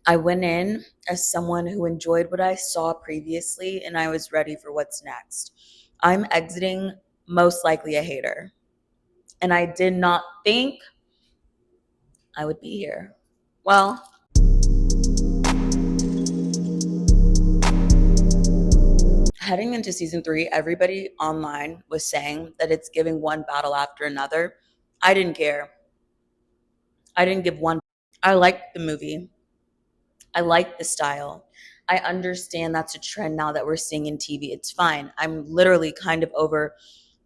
I went in as someone who enjoyed what I saw previously and I was ready for what's next. I'm exiting most likely a hater. And I did not think I would be here. Well, heading into season 3, everybody online was saying that it's giving one battle after another. I didn't care. I didn't give one. I liked the movie. I like the style. I understand that's a trend now that we're seeing in TV. It's fine. I'm literally kind of over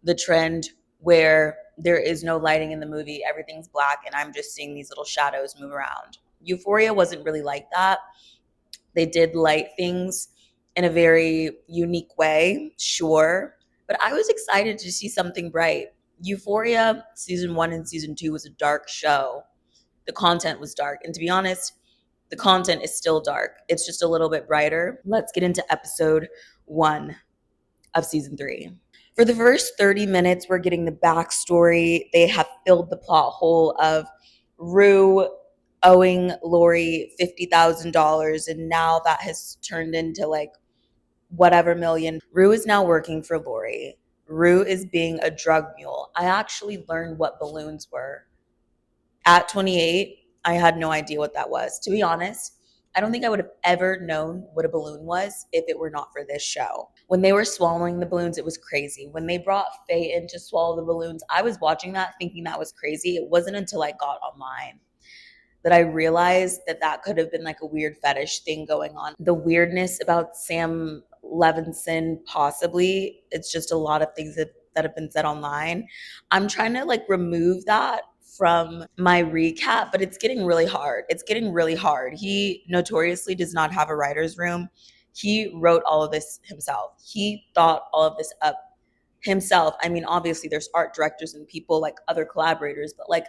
the trend where there is no lighting in the movie, everything's black, and I'm just seeing these little shadows move around. Euphoria wasn't really like that. They did light things in a very unique way, sure, but I was excited to see something bright. Euphoria season 1 and season 2 was a dark show. The content was dark, and to be honest, the content is still dark. It's just a little bit brighter. Let's get into episode 1 of season 3. For the first 30 minutes, we're getting the backstory. They have filled the plot hole of Rue owing Lori $50,000, and now that has turned into like whatever million. Rue is now working for Lori. Rue is being a drug mule. I actually learned what balloons were. At 28, I had no idea what that was. To be honest, I don't think I would have ever known what a balloon was if it were not for this show. When they were swallowing the balloons, it was crazy. When they brought Faye in to swallow the balloons, I was watching that thinking that was crazy. It wasn't until I got online that I realized that that could have been like a weird fetish thing going on. The weirdness about Sam Levinson, possibly, it's just a lot of things that have been said online. I'm trying to like remove that from my recap, but it's getting really hard. It's getting really hard. He notoriously does not have a writer's room. He wrote all of this himself. He thought all of this up himself. I mean, obviously, there's art directors and people like other collaborators, but like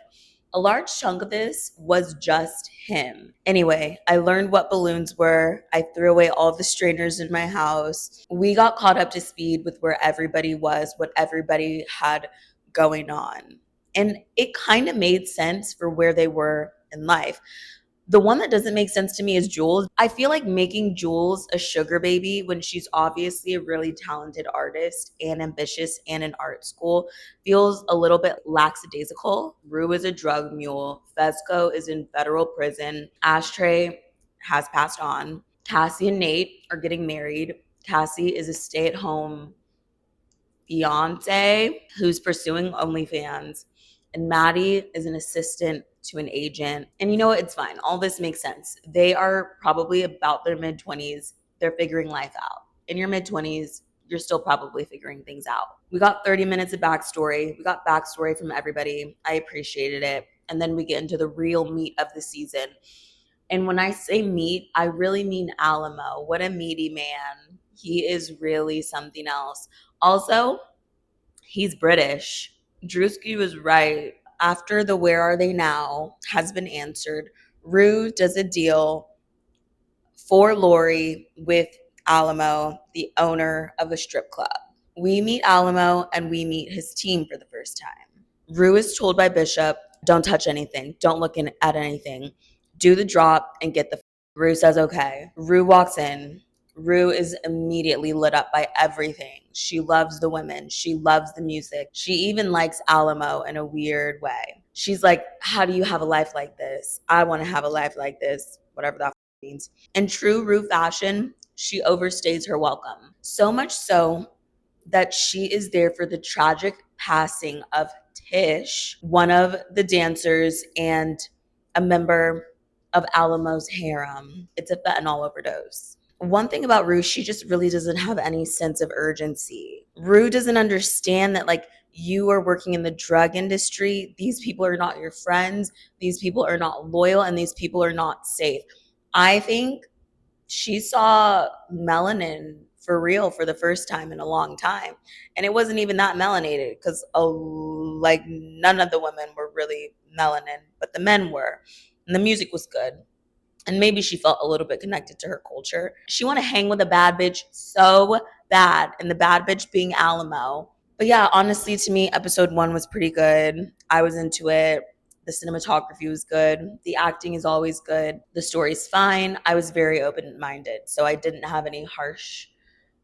a large chunk of this was just him. Anyway, I learned what balloons were. I threw away all of the strainers in my house. We got caught up to speed with where everybody was, what everybody had going on. And it kind of made sense for where they were in life. The one that doesn't make sense to me is Jules. I feel like making Jules a sugar baby when she's obviously a really talented artist and ambitious and in art school feels a little bit lackadaisical. Rue is a drug mule. Fezco is in federal prison. Ashtray has passed on. Cassie and Nate are getting married. Cassie is a stay-at-home fiance who's pursuing OnlyFans. And Maddie is an assistant to an agent. And you know what? It's fine. All this makes sense. They are probably about their mid 20s. They're figuring life out. In your mid 20s, you're still probably figuring things out. We got 30 minutes of backstory. We got backstory from everybody. I appreciated it. And then we get into the real meat of the season. And when I say meat, I really mean Alamo. What a meaty man. He is really something else. Also, he's British. Drewski was right. After the Where Are They Now has been answered, Rue does a deal for Lori with Alamo, the owner of a strip club. We meet Alamo and we meet his team for the first time. Rue is told by Bishop, don't touch anything, don't look at anything, do the drop and get the. Rue says okay. Rue walks in. Rue is immediately lit up by everything. She loves the women. She loves the music. She even likes Alamo in a weird way. She's like, how do you have a life like this? I want to have a life like this, whatever that means. In true Rue fashion, she overstays her welcome. So much so that she is there for the tragic passing of Tish, one of the dancers and a member of Alamo's harem. It's a fentanyl overdose. One thing about Rue, she just really doesn't have any sense of urgency. Rue doesn't understand that, like, you are working in the drug industry. These people are not your friends. These people are not loyal, and these people are not safe. I think she saw melanin for real for the first time in a long time. And it wasn't even that melanated because like none of the women were really melanin, but the men were. And the music was good. And maybe she felt a little bit connected to her culture. She wanted to hang with a bad bitch so bad, and the bad bitch being Alamo. But yeah, honestly, to me, episode 1 was pretty good. I was into it. The cinematography was good. The acting is always good. The story's fine. I was very open minded, so I didn't have any harsh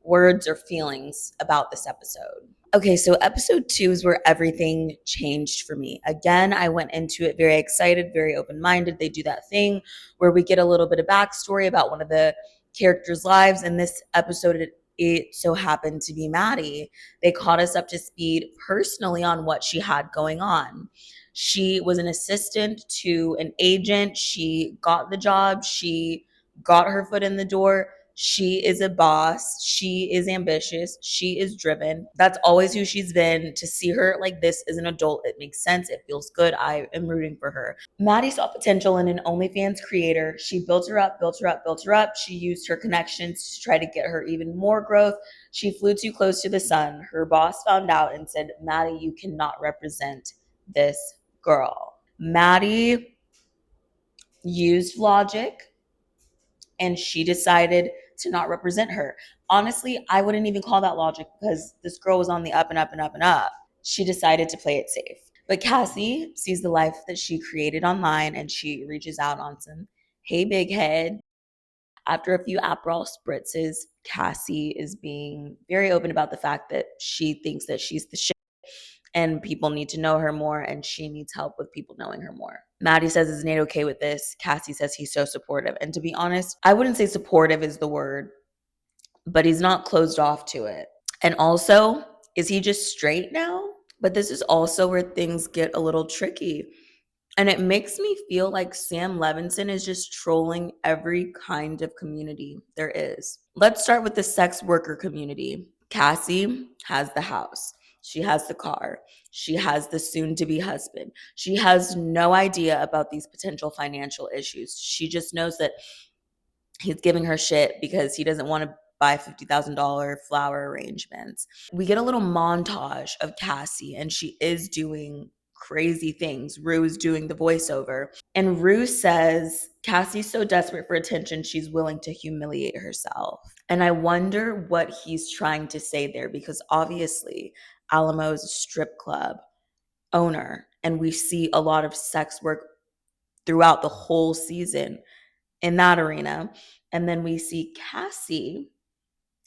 words or feelings about this episode. Okay, so episode 2 is where everything changed for me. Again, I went into it very excited, very open minded. They do that thing where we get a little bit of backstory about one of the characters' lives. And this episode, it so happened to be Maddie. They caught us up to speed personally on what she had going on. She was an assistant to an agent. She got the job. She got her foot in the door. She is a boss. She is ambitious. She is driven. That's always who she's been. To see her like this as an adult, it makes sense. It feels good. I am rooting for her. Maddie saw potential in an OnlyFans creator. She built her up, built her up, built her up. She used her connections to try to get her even more growth. She flew too close to the sun. Her boss found out and said, Maddie, you cannot represent this girl. Maddie used logic and she decided to not represent her. Honestly, I wouldn't even call that logic because this girl was on the up and up and up and up. She decided to play it safe. But Cassie sees the life that she created online and she reaches out on some, hey, big head. After a few Aperol spritzes, Cassie is being very open about the fact that she thinks that she's the shit and people need to know her more and she needs help with people knowing her more. Maddie says, is Nate okay with this? Cassie says he's so supportive. And to be honest, I wouldn't say supportive is the word, but he's not closed off to it. And also, is he just straight now? But this is also where things get a little tricky. And it makes me feel like Sam Levinson is just trolling every kind of community there is. Let's start with the sex worker community. Cassie has the house. She has the car. She has the soon to be husband. She has no idea about these potential financial issues. She just knows that he's giving her shit because he doesn't want to buy $50,000 flower arrangements. We get a little montage of Cassie, and she is doing crazy things. Rue is doing the voiceover. And Rue says Cassie's so desperate for attention, she's willing to humiliate herself. And I wonder what he's trying to say there because obviously Alamo is a strip club owner, and we see a lot of sex work throughout the whole season in that arena. And then we see Cassie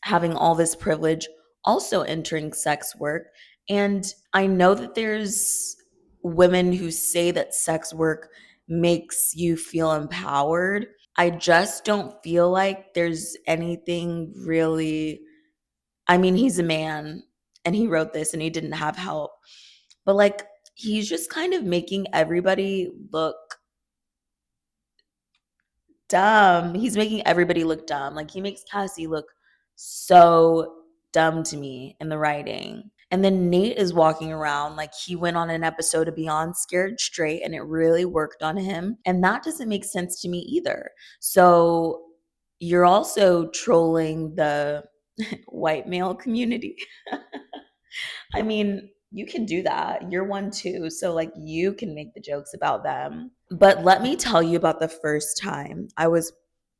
having all this privilege, also entering sex work. And I know that there's women who say that sex work makes you feel empowered. I just don't feel like there's anything really. I mean, he's a man and he wrote this and he didn't have help. But like, he's just kind of making everybody look dumb. He's making everybody look dumb. Like he makes Cassie look so dumb to me in the writing. And then Nate is walking around like he went on an episode of Beyond Scared Straight and it really worked on him. And that doesn't make sense to me either. So you're also trolling the white male community. I mean, you can do that. You're one too. So, like, you can make the jokes about them. But let me tell you about the first time I was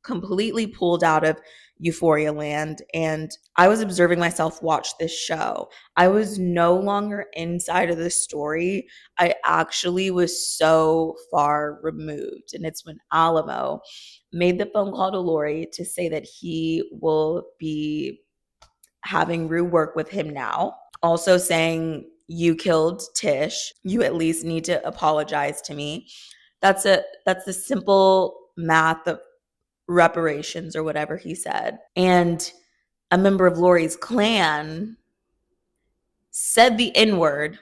completely pulled out of Euphoria land and I was observing myself watch this show. I was no longer inside of the story. I actually was so far removed. And it's when Alamo made the phone call to Lori to say that he will be having Rue work with him now. Also saying, you killed Tish. You at least need to apologize to me. That's the simple math of reparations or whatever he said. And a member of Lori's clan said the N-word,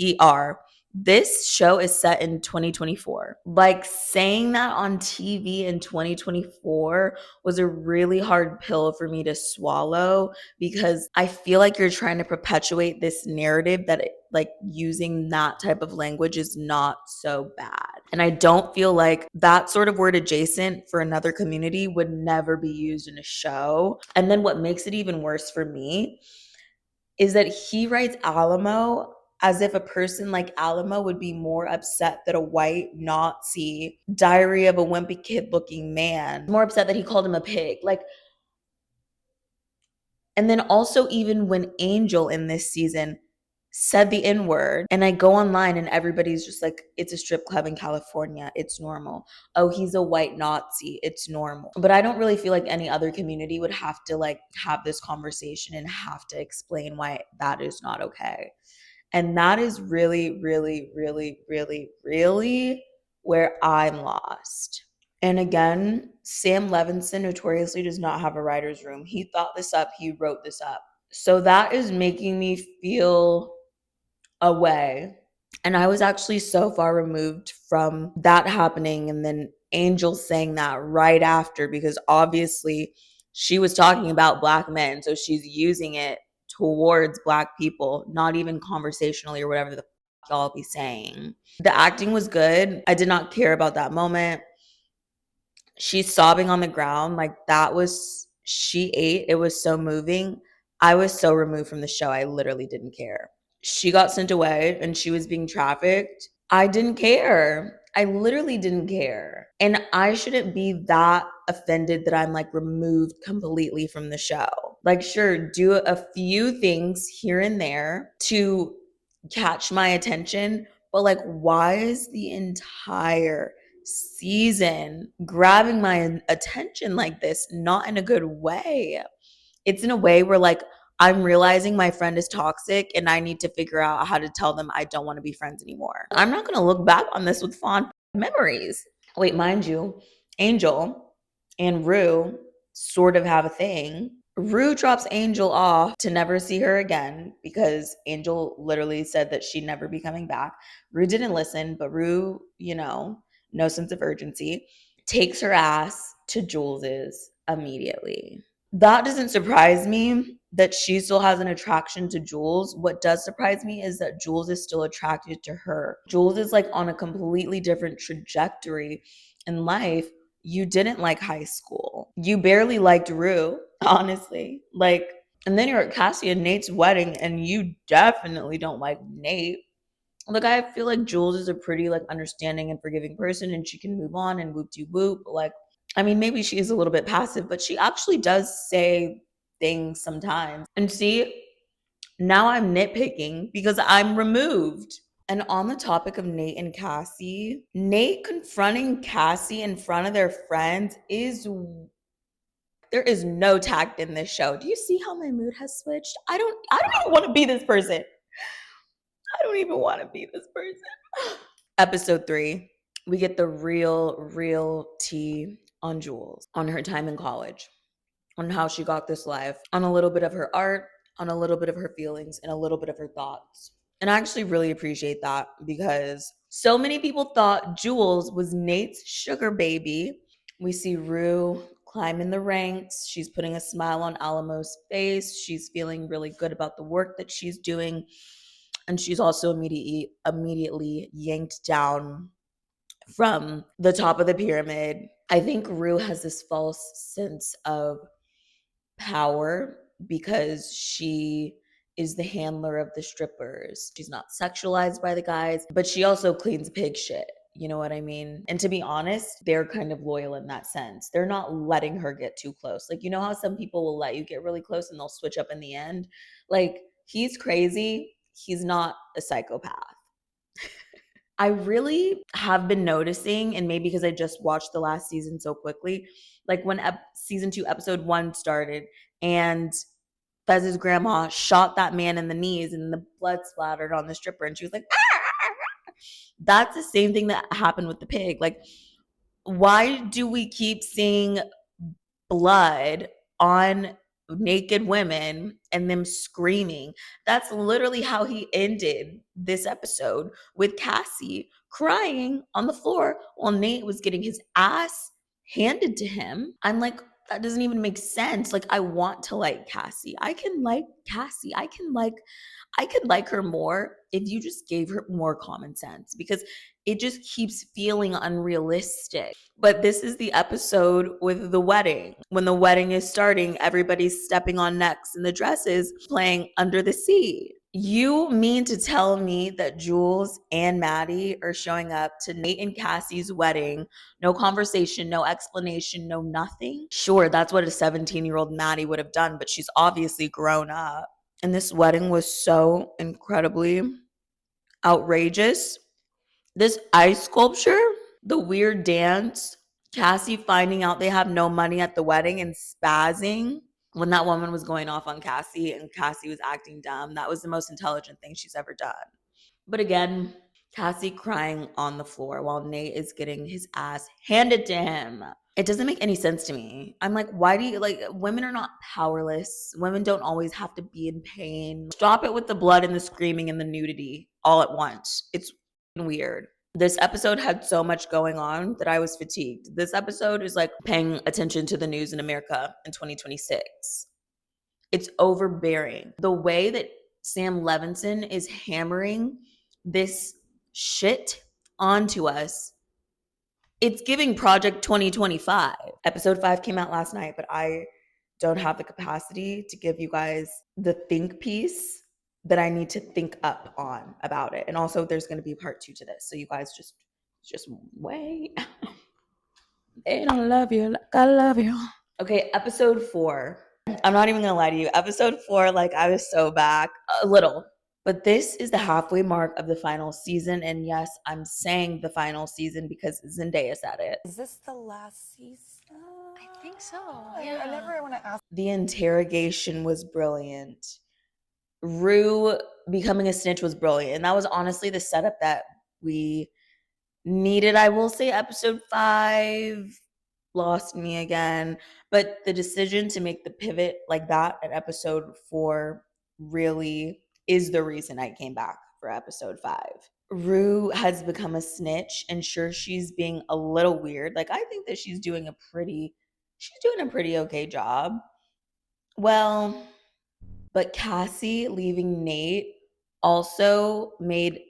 ER. This show is set in 2024. Like saying that on TV in 2024 was a really hard pill for me to swallow because I feel like you're trying to perpetuate this narrative that like using that type of language is not so bad. And I don't feel like that sort of word adjacent for another community would never be used in a show. And then what makes it even worse for me is that he writes Alamo as if a person like Alamo would be more upset that a white Nazi diary of a wimpy kid looking man, more upset that he called him a pig. Like, and then also even when Angel in this season said the N word. And I go online and everybody's just like, it's a strip club in California. It's normal. Oh, he's a white Nazi. It's normal. But I don't really feel like any other community would have to like have this conversation and have to explain why that is not okay. And that is really, really, really, really, really where I'm lost. And again, Sam Levinson notoriously does not have a writer's room. He thought this up, he wrote this up. So that is making me feel a way. And I was actually so far removed from that happening. And then Angel saying that right after, because obviously she was talking about Black men. So she's using it towards Black people, not even conversationally or whatever the fuck y'all be saying. The acting was good. I did not care about that moment. She's sobbing on the ground. Like that was, she ate. It was so moving. I was so removed from the show. I literally didn't care. She got sent away and she was being trafficked. I didn't care. I literally didn't care. And I shouldn't be that offended that I'm like removed completely from the show. Like, sure, do a few things here and there to catch my attention, but like, why is the entire season grabbing my attention like this? Not in a good way. It's in a way where like I'm realizing my friend is toxic and I need to figure out how to tell them I don't want to be friends anymore. I'm not going to look back on this with fond memories. Wait, mind you, Angel and Rue sort of have a thing. Rue drops Angel off to never see her again because Angel literally said that she'd never be coming back. Rue didn't listen, but Rue, no sense of urgency, takes her ass to Jules's immediately. That doesn't surprise me that she still has an attraction to Jules. What does surprise me is that Jules is still attracted to her. Jules is like on a completely different trajectory in life. You didn't like high school. You barely liked Rue, honestly. Like, and then you're at Cassie and Nate's wedding, and you definitely don't like Nate. Like, I feel like Jules is a pretty like understanding and forgiving person, and she can move on and whoop de whoop. Like, I mean, maybe she is a little bit passive, but she actually does say things sometimes. And see, now I'm nitpicking because I'm removed. And on the topic of Nate and Cassie, Nate confronting Cassie in front of their friends is, there is no tact in this show. Do you see how my mood has switched? I don't even want to be this person. I don't even want to be this person. Episode 3, we get the real tea on Jules, on her time in college, on how she got this life, on a little bit of her art, on a little bit of her feelings, and a little bit of her thoughts. And I actually really appreciate that because so many people thought Jules was Nate's sugar baby. We see Rue climbing the ranks. She's putting a smile on Alamo's face. She's feeling really good about the work that she's doing. And she's also immediately yanked down from the top of the pyramid. I think Rue has this false sense of power because she is the handler of the strippers. She's not sexualized by the guys, but she also cleans pig shit. You know what I mean? And to be honest, they're kind of loyal in that sense. They're not letting her get too close. Like, you know how some people will let you get really close and they'll switch up in the end? Like, he's crazy. He's not a psychopath. I really have been noticing, and maybe because I just watched the last season so quickly, like when season 2, episode 1 started, and Fez's grandma shot that man in the knees and the blood splattered on the stripper, and she was like, ah! That's the same thing that happened with the pig. Like, why do we keep seeing blood on naked women and them screaming? That's literally how he ended this episode, with Cassie crying on the floor while Nate was getting his ass handed to him. I'm like, that doesn't even make sense. Like, I want to like Cassie. I can like Cassie. I could like her more if you just gave her more common sense, because it just keeps feeling unrealistic. But this is the episode with the wedding. When the wedding is starting, everybody's stepping on necks and the dresses playing Under the Sea. You mean to tell me that Jules and Maddie are showing up to Nate and Cassie's wedding? No conversation, no explanation, no nothing? Sure, that's what a 17-year-old Maddie would have done, but she's obviously grown up. And this wedding was so incredibly outrageous. This ice sculpture, the weird dance, Cassie finding out they have no money at the wedding and spazzing when that woman was going off on Cassie and Cassie was acting dumb. That was the most intelligent thing she's ever done. But again, Cassie crying on the floor while Nate is getting his ass handed to him. It doesn't make any sense to me. I'm like, why do you like women are not powerless? Women don't always have to be in pain. Stop it with the blood and the screaming and the nudity all at once. It's weird. This episode had so much going on that I was fatigued. This episode is like paying attention to the news in America in 2026. It's overbearing. The way that Sam Levinson is hammering this shit onto us, it's giving Project 2025. Episode 5 came out last night, but I don't have the capacity to give you guys the think piece that I need to think up on about it. And also there's going to be a part 2 to this. So you guys just wait. They don't love you like I love you. Okay, episode 4. I'm not even gonna lie to you. Episode 4, like I was so back a little. But this is the halfway mark of the final season. And yes, I'm saying the final season because Zendaya said it. Is this the last season? I think so. Yeah. I never want to ask. The interrogation was brilliant. Rue becoming a snitch was brilliant. And that was honestly the setup that we needed. I will say episode 5 lost me again, but the decision to make the pivot like that at episode 4 really is the reason I came back for episode 5. Rue has become a snitch, and sure, she's being a little weird. Like I think that she's doing a pretty okay job. Well, but Cassie leaving Nate also made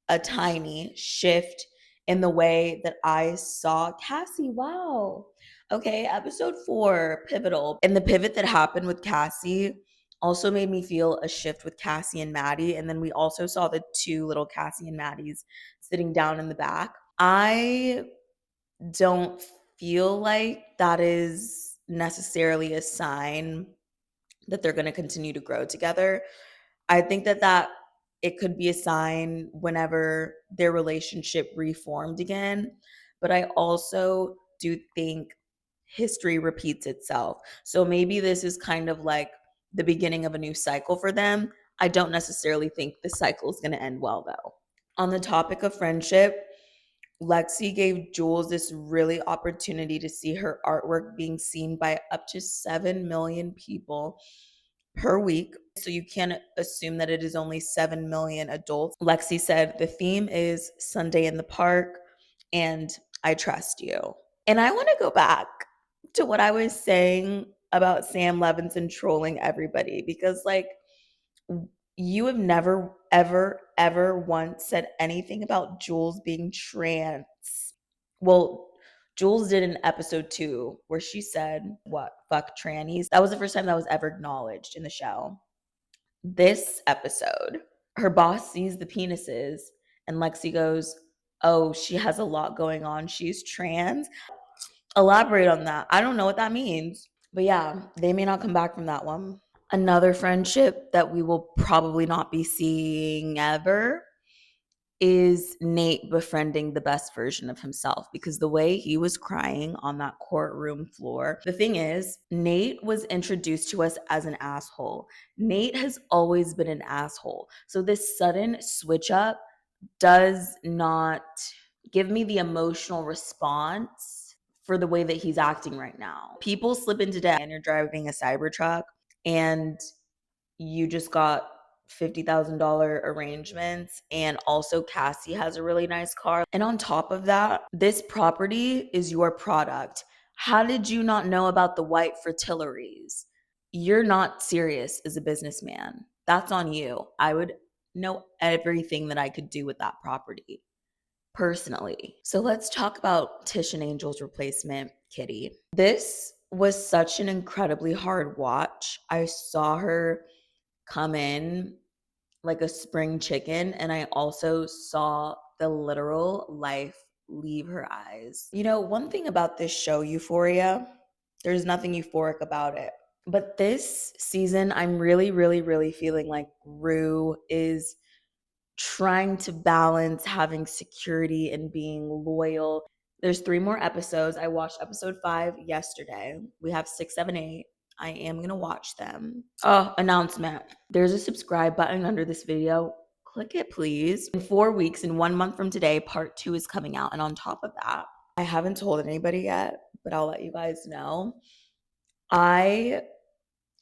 a tiny shift in the way that I saw Cassie. Wow. Okay, episode 4, pivotal. And the pivot that happened with Cassie also made me feel a shift with Cassie and Maddie. And then we also saw the 2 little Cassie and Maddies sitting down in the back. I don't feel like that is necessarily a sign that they're going to continue to grow together. I think that it could be a sign whenever their relationship reformed again, but I also do think history repeats itself. So maybe this is kind of like the beginning of a new cycle for them. I don't necessarily think the cycle is going to end well though. On the topic of friendship, Lexi gave Jules this really opportunity to see her artwork being seen by up to 7 million people per week. So you can't assume that it is only 7 million adults. Lexi said the theme is Sunday in the Park and I trust you. And I want to go back to what I was saying about Sam Levinson trolling everybody because like you have never ever once said anything about Jules being trans. Well, Jules did in episode 2 where she said, what, fuck trannies. That was the first time that was ever acknowledged in the show. This episode, her boss sees the penises and Lexi goes, oh, she has a lot going on. She's trans. Elaborate on that. I don't know what that means. But yeah, they may not come back from that one. Another friendship that we will probably not be seeing ever is Nate befriending the best version of himself because the way he was crying on that courtroom floor. The thing is, Nate was introduced to us as an asshole. Nate has always been an asshole. So this sudden switch up does not give me the emotional response for the way that he's acting right now. People slip into debt and you're driving a Cybertruck and you just got $50,000 arrangements, and also Cassie has a really nice car. And on top of that, this property is your product. How did you not know about the white fritillaries? You're not serious as a businessman. That's on you. I would know everything that I could do with that property personally. So let's talk about Tish and Angel's replacement, Kitty. This was such an incredibly hard watch. I saw her come in like a spring chicken, and I also saw the literal life leave her eyes. You know, one thing about this show, Euphoria, there's nothing euphoric about it. But this season, I'm really, really, really feeling like Rue is trying to balance having security and being loyal. There's 3 more episodes. I watched episode 5 yesterday. We have 6, 7, 8. I am going to watch them. Oh, announcement. There's a subscribe button under this video. Click it, please. In 4 weeks, in 1 month from today, part 2 is coming out. And on top of that, I haven't told anybody yet, but I'll let you guys know. I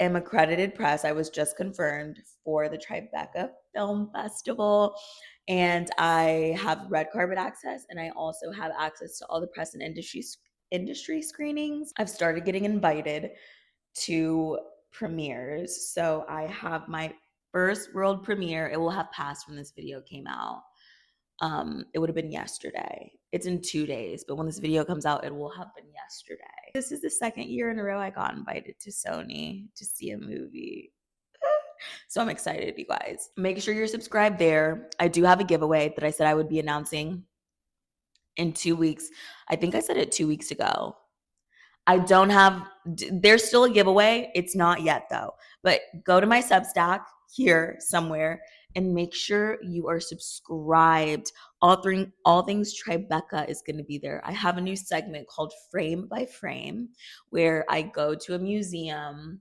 am accredited press. I was just confirmed for the Tribeca Film Festival, and I have red carpet access, and I also have access to all the press and industry screenings. I've started getting invited to premieres, so I have my first world premiere. It will have passed when this video came out. It would have been yesterday. It's in 2 days, but when this video comes out, it will have been yesterday. This is the second year in a row I got invited to Sony to see a movie. So I'm excited, you guys. Make sure you're subscribed there. I do have a giveaway that I said I would be announcing in 2 weeks. I think I said it 2 weeks ago. I don't have, there's still a giveaway. It's not yet though. But go to my Substack here somewhere and make sure you are subscribed. All things Tribeca is going to be there. I have a new segment called Frame by Frame where I go to a museum.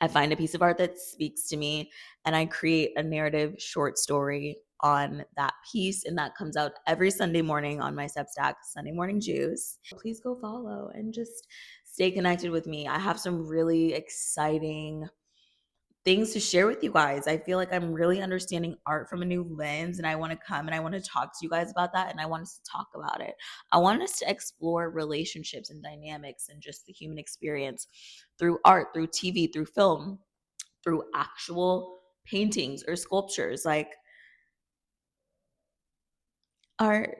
I find a piece of art that speaks to me and I create a narrative short story on that piece. And that comes out every Sunday morning on my Substack, Sunday Morning Juice. Please go follow and just stay connected with me. I have some really exciting things to share with you guys. I feel like I'm really understanding art from a new lens, and I want to come and I want to talk to you guys about that. And I want us to talk about it. I want us to explore relationships and dynamics and just the human experience through art, through TV, through film, through actual paintings or sculptures. Like art